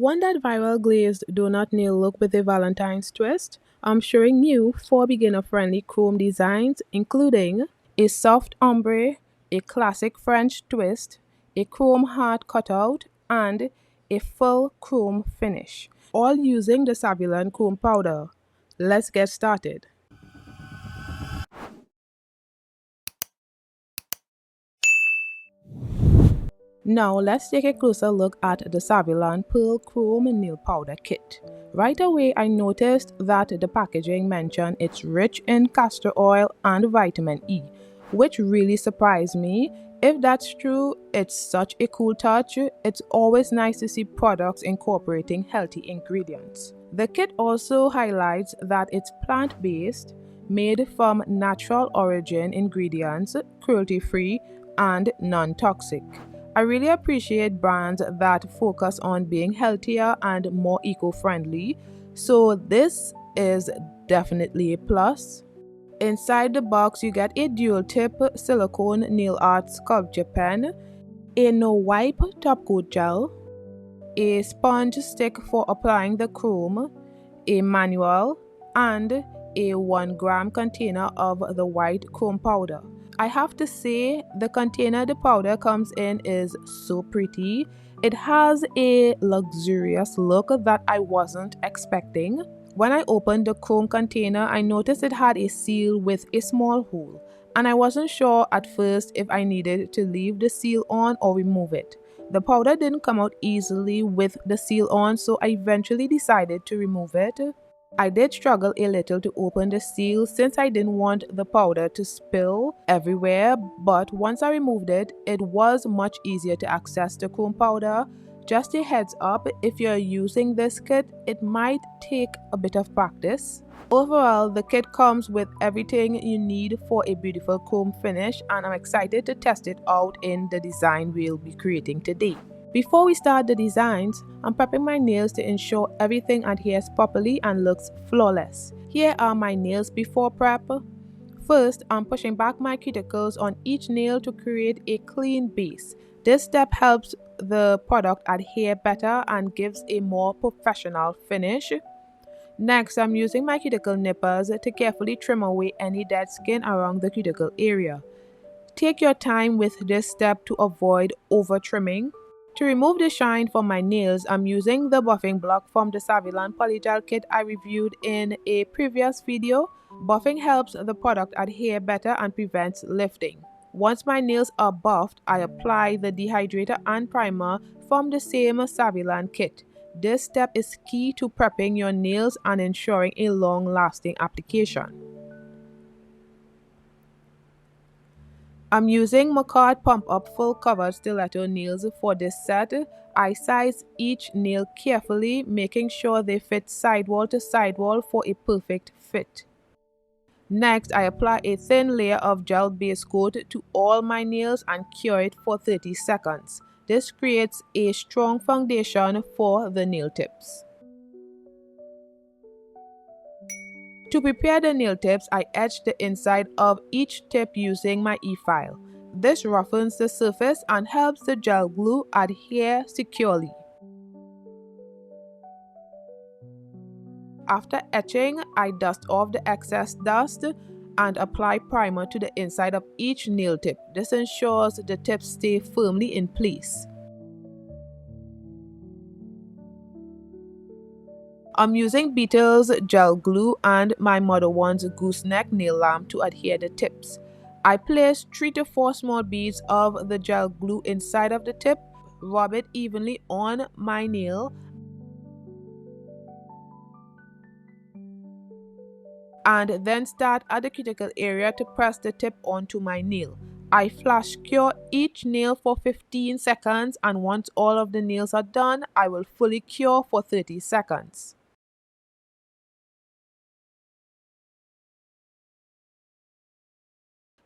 Want that viral glazed donut nail look with a Valentine's twist? I'm showing you 4 beginner-friendly chrome designs, including a soft ombre, a classic French twist, a chrome heart cutout, and a full chrome finish, all using the Saviland Chrome Powder. Let's get started. Now let's take a closer look at the Saviland Pearl Chrome Nail Powder Kit. Right away I noticed that the packaging mentioned it's rich in castor oil and vitamin E, which really surprised me. If that's true, it's such a cool touch. It's always nice to see products incorporating healthy ingredients. The kit also highlights that it's plant-based, made from natural origin ingredients, cruelty-free, and non-toxic. I really appreciate brands that focus on being healthier and more eco-friendly, so this is definitely a plus. Inside the box, you get a dual-tip silicone nail art sculpture pen, a no-wipe top coat gel, a sponge stick for applying the chrome, a manual, and a 1-gram container of the white chrome powder. I have to say, the container the powder comes in is so pretty. It has a luxurious look that I wasn't expecting. When I opened the chrome container, I noticed it had a seal with a small hole, and I wasn't sure at first if I needed to leave the seal on or remove it. The powder didn't come out easily with the seal on, so I eventually decided to remove it. I did struggle a little to open the seal since I didn't want the powder to spill everywhere, but once I removed it, it was much easier to access the chrome powder. Just a heads up, if you're using this kit, it might take a bit of practice. Overall, the kit comes with everything you need for a beautiful chrome finish, and I'm excited to test it out in the design we'll be creating today. Before we start the designs, I'm prepping my nails to ensure everything adheres properly and looks flawless. Here are my nails before prep. First, I'm pushing back my cuticles on each nail to create a clean base. This step helps the product adhere better and gives a more professional finish. Next, I'm using my cuticle nippers to carefully trim away any dead skin around the cuticle area. Take your time with this step to avoid over trimming. To remove the shine from my nails, I'm using the buffing block from the Saviland Polygel kit I reviewed in a previous video. Buffing helps the product adhere better and prevents lifting. Once my nails are buffed, I apply the Dehydrator and primer from the same Saviland kit. This step is key to prepping your nails and ensuring a long-lasting application. I'm using Macard Pump Up Full Covered Stiletto nails for this set. I size each nail carefully, making sure they fit sidewall to sidewall for a perfect fit. Next, I apply a thin layer of gel base coat to all my nails and cure it for 30 seconds. This creates a strong foundation for the nail tips. To prepare the nail tips, I etch the inside of each tip using my e-file. This roughens the surface and helps the gel glue adhere securely. After etching, I dust off the excess dust and apply primer to the inside of each nail tip. This ensures the tips stay firmly in place. I'm using Beetle's gel glue and my Mother One's gooseneck nail lamp to adhere the tips. I place 3 to 4 small beads of the gel glue inside of the tip, rub it evenly on my nail, and then start at the cuticle area to press the tip onto my nail. I flash cure each nail for 15 seconds, and once all of the nails are done, I will fully cure for 30 seconds.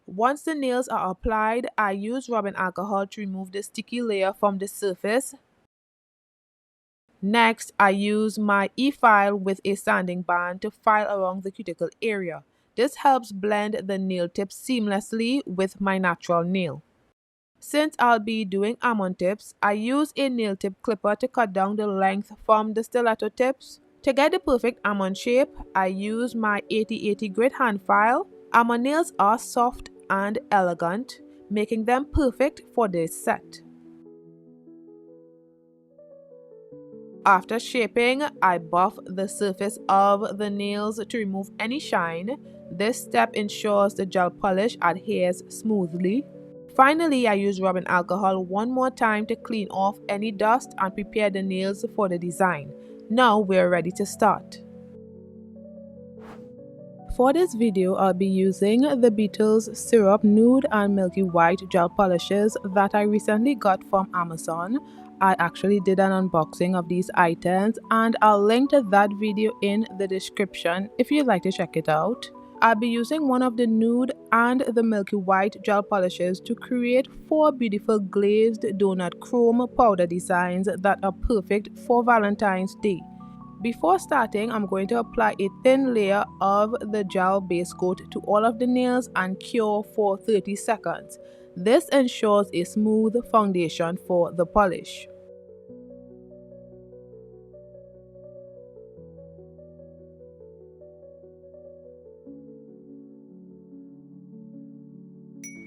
Once the nails are applied, I use rubbing alcohol to remove the sticky layer from the surface. Next, I use my e-file with a sanding band to file around the cuticle area. This helps blend the nail tips seamlessly with my natural nail. Since I'll be doing almond tips, I use a nail tip clipper to cut down the length from the stiletto tips. To get the perfect almond shape, I use my 80/80 grit hand file. Almond nails are soft and elegant, making them perfect for this set. After shaping, I buff the surface of the nails to remove any shine. This step ensures the gel polish adheres smoothly. Finally, I use rubbing alcohol one more time to clean off any dust and prepare the nails for the design. Now we're ready to start. For this video, I'll be using the Beetles Syrup Nude and Milky White gel polishes that I recently got from Amazon. I actually did an unboxing of these items and I'll link to that video in the description if you'd like to check it out. I'll be using one of the Nude and the Milky White gel polishes to create 4 beautiful glazed donut chrome powder designs that are perfect for Valentine's Day. Before starting, I'm going to apply a thin layer of the gel base coat to all of the nails and cure for 30 seconds. This ensures a smooth foundation for the polish.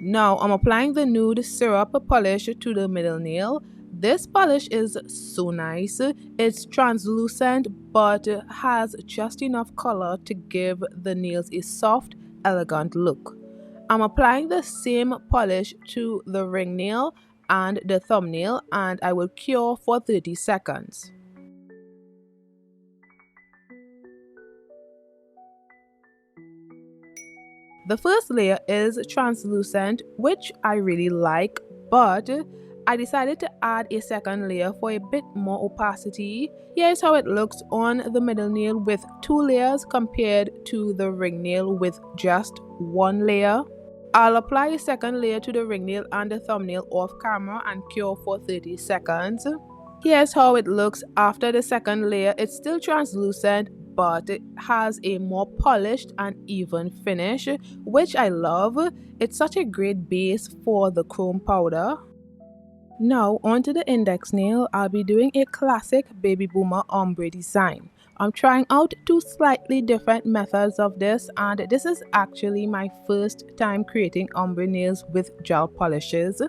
Now I'm applying the Nude Syrup polish to the middle nail. This polish is so nice. It's translucent but has just enough color to give the nails a soft, elegant look. I'm applying the same polish to the ring nail and the thumbnail and I will cure for 30 seconds. The first layer is translucent, which I really like, but I decided to add a second layer for a bit more opacity. Here's how it looks on the middle nail with 2 layers compared to the ring nail with just 1 layer. I'll apply a second layer to the ring nail and the thumbnail off camera and cure for 30 seconds. Here's how it looks after the second layer. It's still translucent, but it has a more polished and even finish, which I love. It's such a great base for the chrome powder. Now onto the index nail. I'll be doing a classic baby boomer ombre design. I'm trying out 2 slightly different methods of this, and this is actually my first time creating ombre nails with gel polishes.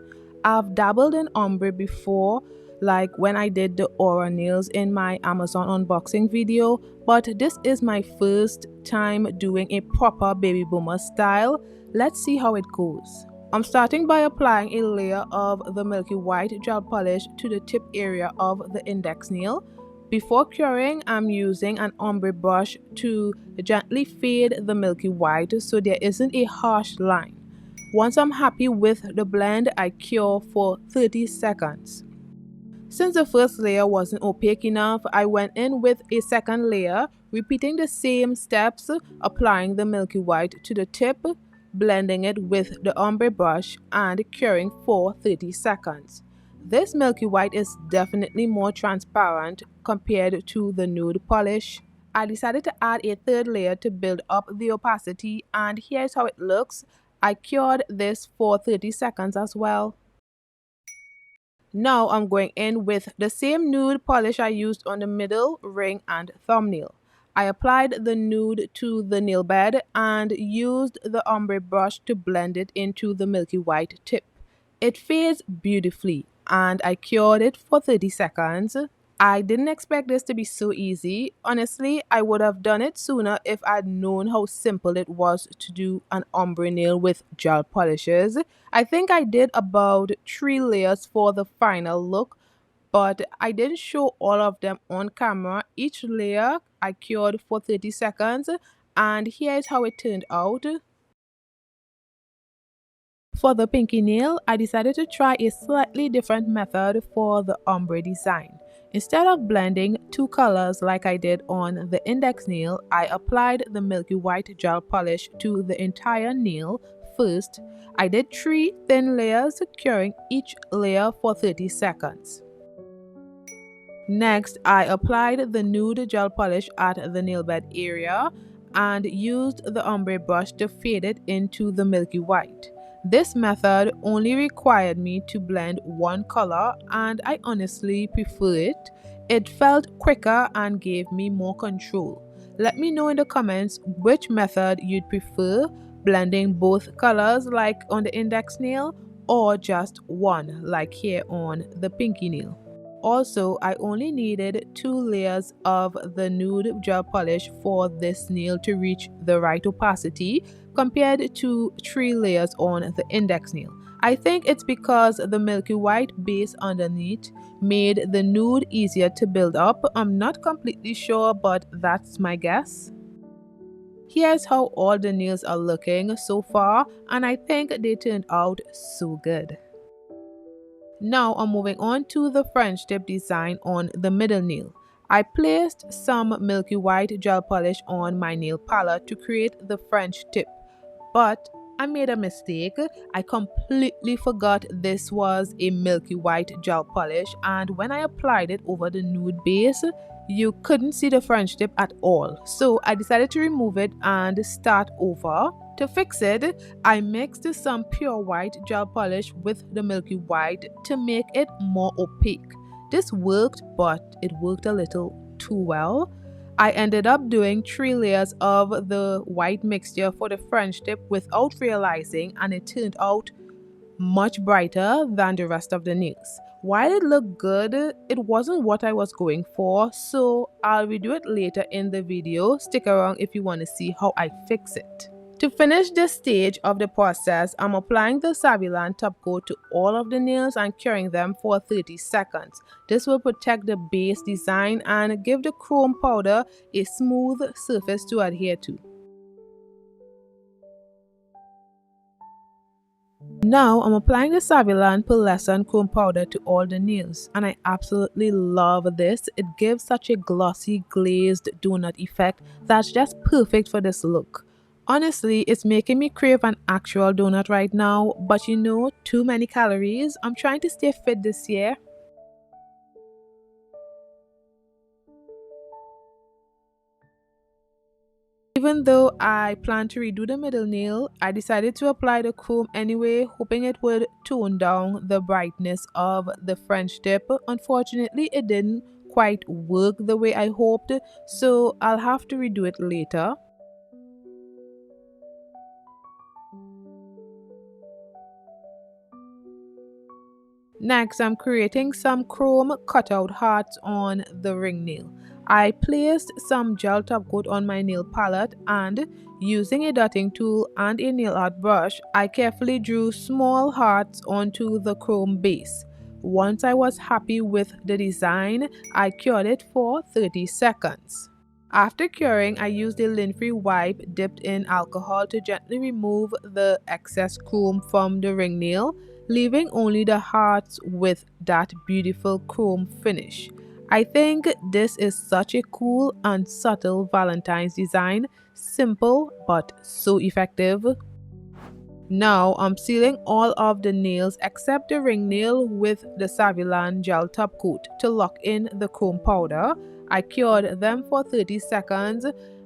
I've dabbled in ombre before, like when I did the aura nails in my Amazon unboxing video, but this is my first time doing a proper baby boomer style. Let's see how it goes. I'm starting by applying a layer of the Milky White gel polish to the tip area of the index nail. Before curing, I'm using an ombre brush to gently fade the Milky White so there isn't a harsh line. Once I'm happy with the blend, I cure for 30 seconds. Since the first layer wasn't opaque enough, I went in with a second layer, repeating the same steps, applying the Milky White to the tip, blending it with the ombre brush, and curing for 30 seconds. This Milky White is definitely more transparent compared to the nude polish. I decided to add a third layer to build up the opacity, and here's how it looks. I cured this for 30 seconds as well. Now I'm going in with the same nude polish I used on the middle, ring, and thumbnail. I applied the nude to the nail bed and used the ombre brush to blend it into the milky white tip. It fades beautifully and I cured it for 30 seconds. I didn't expect this to be so easy. Honestly, I would have done it sooner if I'd known how simple it was to do an ombre nail with gel polishes. I think I did about 3 layers for the final look, but I didn't show all of them on camera. Each layer I cured for 30 seconds, and here's how it turned out. For the pinky nail, I decided to try a slightly different method for the ombre design. Instead of blending 2 colors like I did on the index nail, I applied the milky white gel polish to the entire nail first. I did 3 thin layers, curing each layer for 30 seconds. Next, I applied the nude gel polish at the nail bed area and used the ombre brush to fade it into the milky white. This method only required me to blend one color and I honestly prefer it. It felt quicker and gave me more control. Let me know in the comments which method you'd prefer, blending both colors like on the index nail or just one like here on the pinky nail. Also, I only needed 2 layers of the nude gel polish for this nail to reach the right opacity compared to 3 layers on the index nail. I think it's because the milky white base underneath made the nude easier to build up. I'm not completely sure, but that's my guess. Here's how all the nails are looking so far, and I think they turned out so good. Now I'm moving on to the French tip design on the middle nail. I placed some milky white gel polish on my nail palette to create the French tip, but I made a mistake. I completely forgot this was a milky white gel polish, and when I applied it over the nude base, you couldn't see the French tip at all. So I decided to remove it and start over. To fix it, I mixed some pure white gel polish with the milky white to make it more opaque. This worked, but it worked a little too well. I ended up doing 3 layers of the white mixture for the French tip without realizing, and it turned out much brighter than the rest of the nails. While it looked good, it wasn't what I was going for, so I'll redo it later in the video. Stick around if you want to see how I fix it. To finish this stage of the process, I'm applying the Saviland top coat to all of the nails and curing them for 30 seconds. This will protect the base design and give the chrome powder a smooth surface to adhere to. Now I'm applying the Saviland pearlescent chrome powder to all the nails, and I absolutely love this. It gives such a glossy glazed donut effect that's just perfect for this look. Honestly, it's making me crave an actual donut right now, but you know, too many calories. I'm trying to stay fit this year. Even though I plan to redo the middle nail, I decided to apply the chrome anyway, hoping it would tone down the brightness of the French tip. Unfortunately, it didn't quite work the way I hoped, so I'll have to redo it later. Next, I'm creating some chrome cutout hearts on the ring nail. I placed some gel top coat on my nail palette and using a dotting tool and a nail art brush, I carefully drew small hearts onto the chrome base. Once I was happy with the design, I cured it for 30 seconds. After curing, I used a lint-free wipe dipped in alcohol to gently remove the excess chrome from the ring nail, leaving only the hearts with that beautiful chrome finish. I think this is such a cool and subtle Valentine's design, simple but so effective. Now I'm sealing all of the nails except the ring nail with the Saviland gel top coat to lock in the chrome powder. I cured them for 30 seconds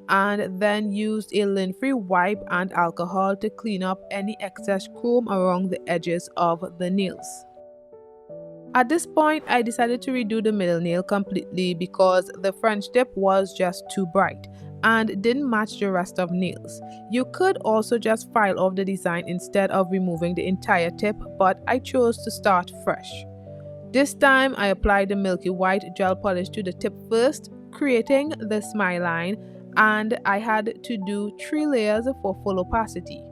and then used a lint-free wipe and alcohol to clean up any excess chrome around the edges of the nails. At this point, I decided to redo the middle nail completely because the French tip was just too bright and didn't match the rest of nails. You could also just file off the design instead of removing the entire tip, but I chose to start fresh. This time I applied the milky white gel polish to the tip first, creating the smile line, and I had to do 3 layers for full opacity.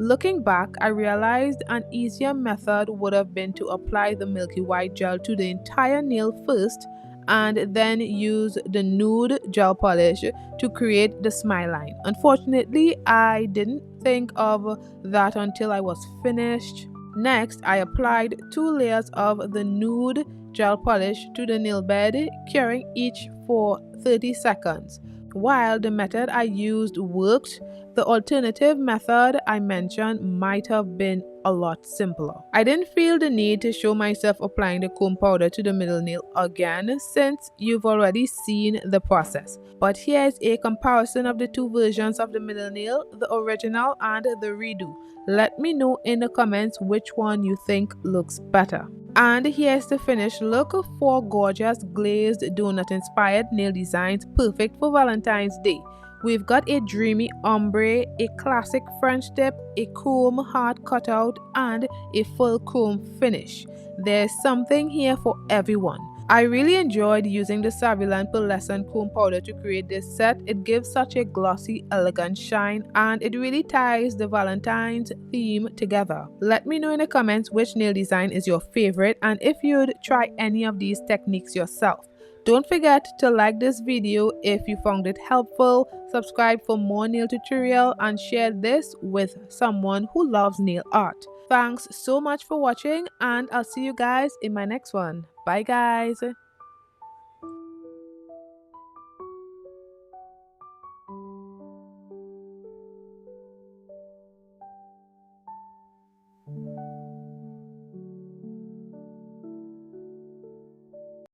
Looking back, I realized an easier method would have been to apply the milky white gel to the entire nail first and then use the nude gel polish to create the smile line. Unfortunately, I didn't think of that until I was finished. Next, I applied 2 layers of the nude gel polish to the nail bed, curing each for 30 seconds. While the method I used worked, the alternative method I mentioned might have been a lot simpler. I didn't feel the need to show myself applying the comb powder to the middle nail again since you've already seen the process. But here's a comparison of the two versions of the middle nail, the original and the redo. Let me know in the comments which one you think looks better. And here's the finished look. 4 gorgeous glazed donut inspired nail designs perfect for Valentine's Day. We've got a dreamy ombre, a classic French tip, a chrome heart cutout, and a full chrome finish. There's something here for everyone. I really enjoyed using the Saviland pearlescent chrome powder to create this set. It gives such a glossy, elegant shine, and it really ties the Valentine's theme together. Let me know in the comments which nail design is your favorite and if you'd try any of these techniques yourself. Don't forget to like this video if you found it helpful, subscribe for more nail tutorial, and share this with someone who loves nail art. Thanks so much for watching, and I'll see you guys in my next one. Bye guys!